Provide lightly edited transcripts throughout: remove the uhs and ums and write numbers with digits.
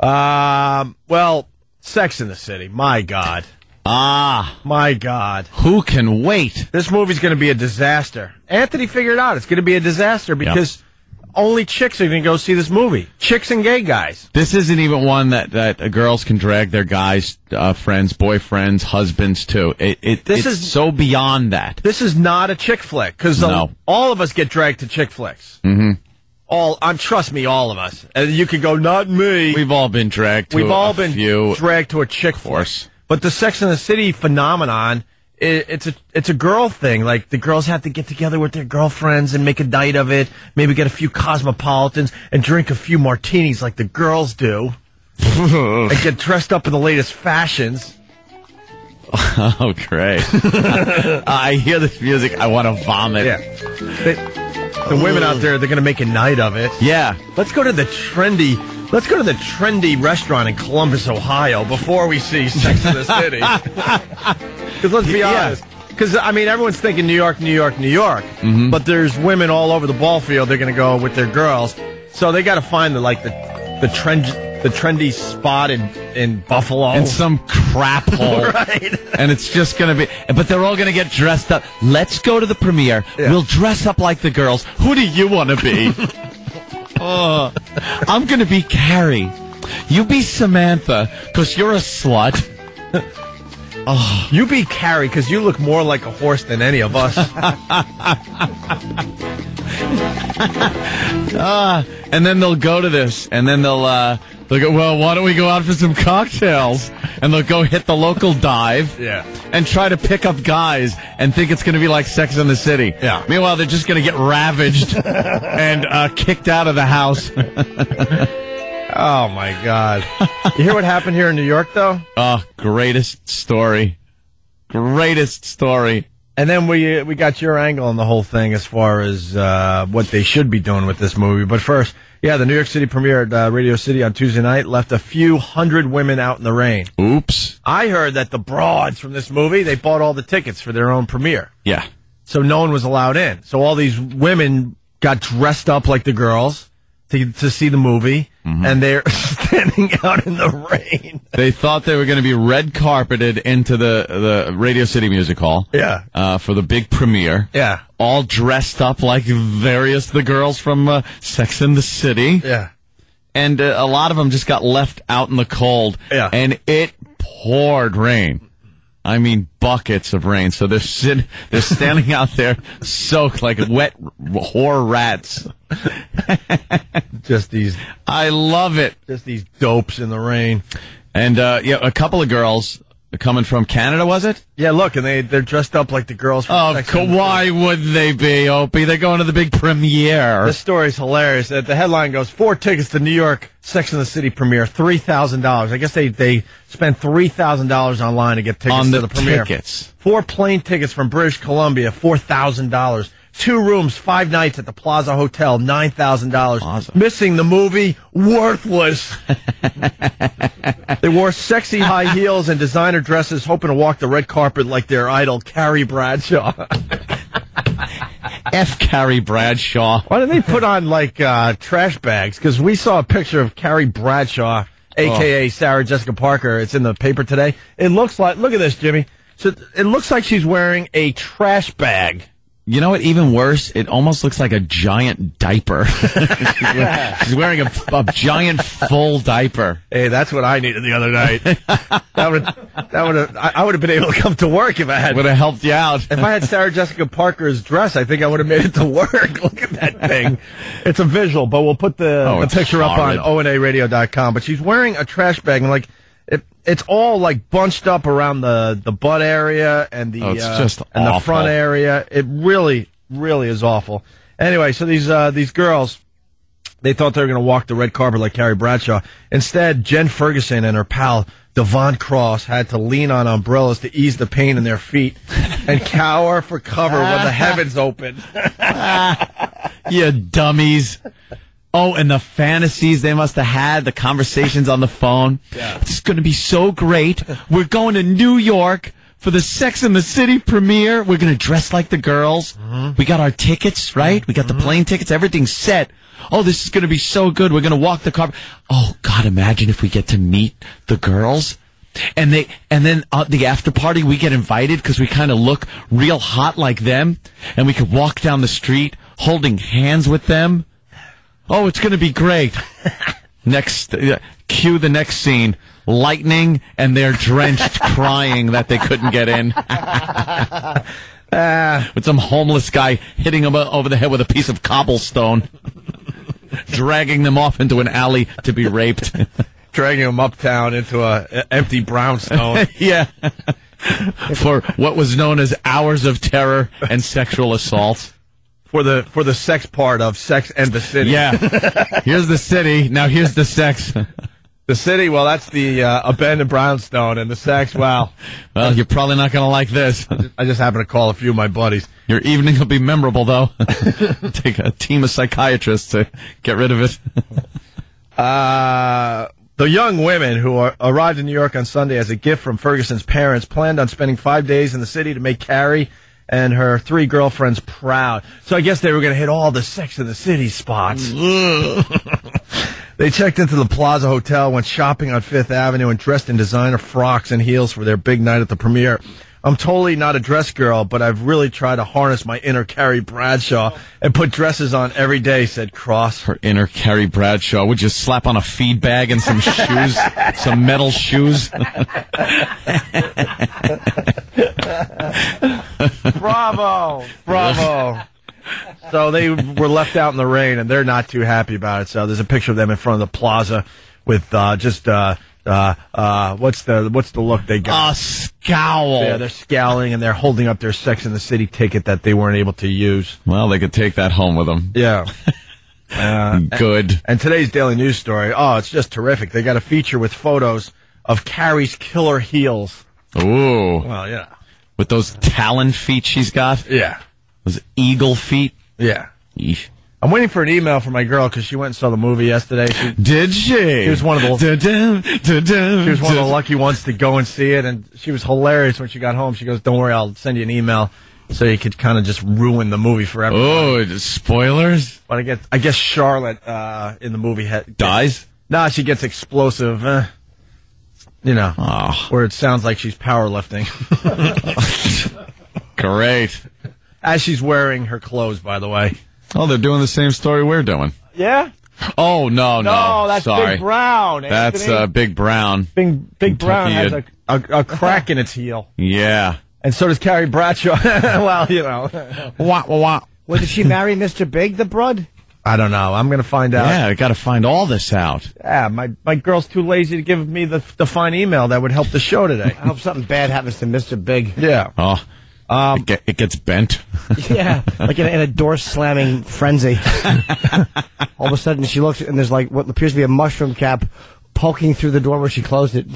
Well, Sex in the City. My God. My God. Who can wait? This movie's going to be a disaster. Anthony figured out it's going to be a disaster because only chicks are going to go see this movie. Chicks and gay guys. This isn't even one that girls can drag their guys, friends, boyfriends, husbands to. This is so beyond that. This is not a chick flick because all of us get dragged to chick flicks. Mm-hmm. Trust me, all of us. And you could go, not me. We've all been dragged to dragged to a chick flick. But the Sex and the City phenomenon, it's a girl thing. Like, the girls have to get together with their girlfriends and make a night of it. Maybe get a few Cosmopolitans and drink a few martinis like the girls do. And get dressed up in the latest fashions. Oh, great. I hear this music. I want to vomit. Yeah. The women out there, they're going to make a night of it. Yeah. Let's go to the trendy restaurant in Columbus, Ohio, before we see Sex in the City. Because let's be honest. Because, I mean, everyone's thinking New York, New York, New York. Mm-hmm. But there's women all over the ball field. They're going to go with their girls. So they got to find the trendy spot in Buffalo. In some crap hole. Right. And it's just going to be... But they're all going to get dressed up. Let's go to the premiere. Yeah. We'll dress up like the girls. Who do you want to be? I'm going to be Carrie. You be Samantha, because you're a slut. You be Carrie, because you look more like a horse than any of us. And then they'll go to this, and then they'll go, well, why don't we go out for some cocktails? And they'll go hit the local dive and try to pick up guys and think it's going to be like Sex in the City. Yeah. Meanwhile, they're just going to get ravaged and kicked out of the house. Oh, my God. You hear what happened here in New York, though? Greatest story. Greatest story. And then we got your angle on the whole thing as far as what they should be doing with this movie. But first, the New York City premiere at Radio City on Tuesday night left a few hundred women out in the rain. Oops. I heard that the broads from this movie, they bought all the tickets for their own premiere. Yeah. So no one was allowed in. So all these women got dressed up like the girls to see the movie, and they're standing out in the rain. They thought they were going to be red carpeted into the Radio City Music Hall. Yeah. For the big premiere. Yeah. All dressed up like the girls from Sex and the City. Yeah. And a lot of them just got left out in the cold. Yeah. And it poured rain. I mean, buckets of rain. So they're standing out there soaked like wet whore rats. I love it. Just these dopes in the rain. And, a couple of girls coming from Canada, was it? Yeah, look, and they're dressed up like the girls from why wouldn't they be, Opie? They're going to the big premiere. This story's hilarious. The headline goes, 4 tickets to New York Sex and the City premiere, $3,000. I guess they spent $3,000 online to get tickets to the premiere. Tickets. 4 plane tickets from British Columbia, $4,000. 2 rooms, 5 nights at the Plaza Hotel, $9,000. Awesome. Missing the movie, worthless. They wore sexy high heels and designer dresses, hoping to walk the red carpet like their idol, Carrie Bradshaw. F. Carrie Bradshaw. Why didn't they put on, trash bags? Because we saw a picture of Carrie Bradshaw, a.k.a. Sarah Jessica Parker. It's in the paper today. It looks like, look at this, Jimmy. So it looks like she's wearing a trash bag. You know what? Even worse, it almost looks like a giant diaper. She's wearing a giant full diaper. Hey, that's what I needed the other night. I would have been able to come to work if I had. Would have helped you out. If I had Sarah Jessica Parker's dress, I think I would have made it to work. Look at that thing. It's a visual, but we'll put the picture horrid. up on onaradio.com. But she's wearing a trash bag, and it's all bunched up around the butt area and the front area. It really, really is awful. Anyway, so these girls, they thought they were going to walk the red carpet like Carrie Bradshaw. Instead, Jen Ferguson and her pal Devon Cross had to lean on umbrellas to ease the pain in their feet and cower for cover when the heavens opened. You dummies. Oh, and the fantasies they must have had, the conversations on the phone. Yeah. It's going to be so great. We're going to New York for the Sex and the City premiere. We're going to dress like the girls. Mm-hmm. We got our tickets, right? We got the plane tickets. Everything's set. Oh, this is going to be so good. We're going to walk the carpet. Oh, God, imagine if we get to meet the girls. And then the after party, we get invited because we kind of look real hot like them. And we could walk down the street holding hands with them. Oh, it's going to be great. Cue the next scene. Lightning, and they're drenched, crying that they couldn't get in. With some homeless guy hitting them over the head with a piece of cobblestone, dragging them off into an alley to be raped. Dragging them uptown into an empty brownstone. Yeah. For what was known as hours of terror and sexual assault. For the sex part of Sex and the City. Yeah. Here's the city. Now here's the sex. The city, well, that's the abandoned brownstone, and the sex, wow. Well, you're probably not going to like this. I just happened to call a few of my buddies. Your evening will be memorable, though. Take a team of psychiatrists to get rid of it. The young women who arrived in New York on Sunday as a gift from Ferguson's parents planned on spending 5 days in the city to make Carrie and her 3 girlfriends proud. So I guess they were going to hit all the Sex and the City spots. They checked into the Plaza Hotel, went shopping on Fifth Avenue, and dressed in designer frocks and heels for their big night at the premiere. I'm totally not a dress girl, but I've really tried to harness my inner Carrie Bradshaw and put dresses on every day, said Cross. Her inner Carrie Bradshaw would just slap on a feed bag and some shoes, some metal shoes. Bravo! Bravo! So they were left out in the rain, and they're not too happy about it. So there's a picture of them in front of the plaza with what's the look they got? A scowl. Yeah, they're scowling, and they're holding up their Sex and the City ticket that they weren't able to use. Well, they could take that home with them. Yeah. Good. And today's Daily News story, it's just terrific. They got a feature with photos of Carrie's killer heels. Ooh. Well, yeah. With those talon feet she's got? Yeah. Those eagle feet? Yeah. Eesh. I'm waiting for an email from my girl because she went and saw the movie yesterday. Did she? She was one of the she was one of the lucky ones to go and see it, and she was hilarious when she got home. She goes, "Don't worry, I'll send you an email so you could kind of just ruin the movie for everyone." Oh, spoilers! But I guess Charlotte in the movie dies. No, she gets explosive. Where it sounds like she's powerlifting. Great. As she's wearing her clothes, by the way. Oh, they're doing the same story we're doing. Yeah? Oh, no. That's sorry. Big Brown, Anthony. That's Big Brown. Big Brown has a crack in its heel. Yeah. And so does Carrie Bradshaw. Well, Wah, wah, wah. Well, did she marry Mr. Big, the broad? I don't know. I'm going to find out. Yeah, I got to find all this out. Yeah, my girl's too lazy to give me the fine email that would help the show today. I hope something bad happens to Mr. Big. Yeah. Oh. It gets bent. Yeah, like in a door-slamming frenzy. All of a sudden, she looks, and there's like what appears to be a mushroom cap poking through the door where she closed it.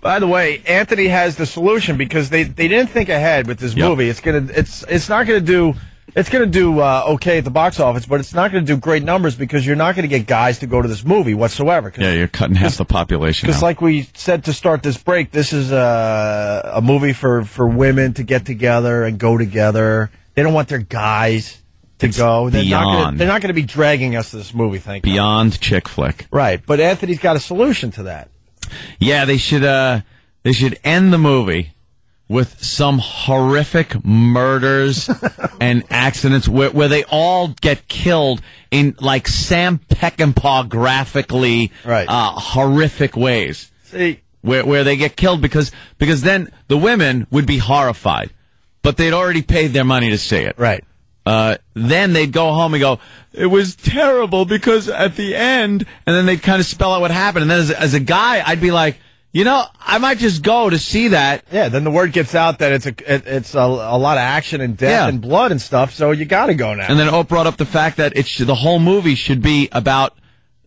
By the way, Anthony has the solution because they didn't think ahead with this movie. It's not gonna do okay at the box office, but it's not going to do great numbers because you're not going to get guys to go to this movie whatsoever. Yeah, you're cutting half the population. Because like we said to start this break, this is a movie for women to get together and go together. They don't want their guys to go. They're not going to be dragging us to this movie, thank you. Beyond chick flick. Right, but Anthony's got a solution to that. Yeah, they should end the movie with some horrific murders and accidents where they all get killed in like Sam Peckinpah graphically horrific ways. See, where they get killed because then the women would be horrified, but they'd already paid their money to see it. Right. Then they'd go home and go, it was terrible because at the end, and then they'd kind of spell out what happened. And then as a guy, I'd be like, I might just go to see that. Yeah, then the word gets out that it's a lot of action and death and blood and stuff, so you got to go now. And then Oprah brought up the fact that the whole movie should be about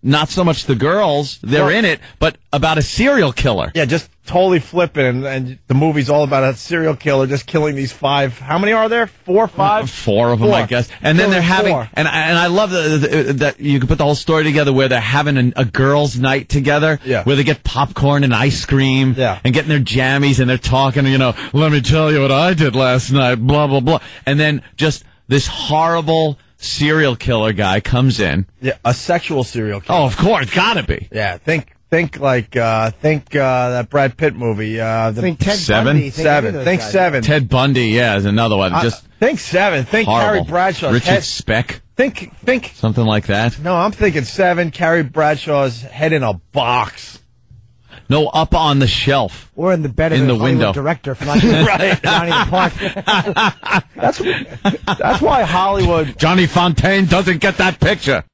not so much the girls, they're in it, but about a serial killer. Yeah, just totally flipping, and the movie's all about a serial killer just killing these 5. How many are there? 4 or 5? 4 of them, I guess. And then they're having, and I love that you can put the whole story together where they're having a girls' night together, where they get popcorn and ice cream, and getting their jammies, and they're talking, let me tell you what I did last night, blah, blah, blah. And then just this horrible serial killer guy comes in. Yeah, a sexual serial killer. Oh, of course, gotta be. Yeah, think that Brad Pitt movie. Think Ted 7? Bundy. Think 7. Ted Bundy, is another one. Just think 7. Think horrible. Carrie Bradshaw's Richard Speck. Think something like that. No, I'm thinking 7. Carrie Bradshaw's head in a box. No, up on the shelf. Or in the bed of in the window director from right. Johnny Park. That's why Hollywood. Johnny Fontaine doesn't get that picture.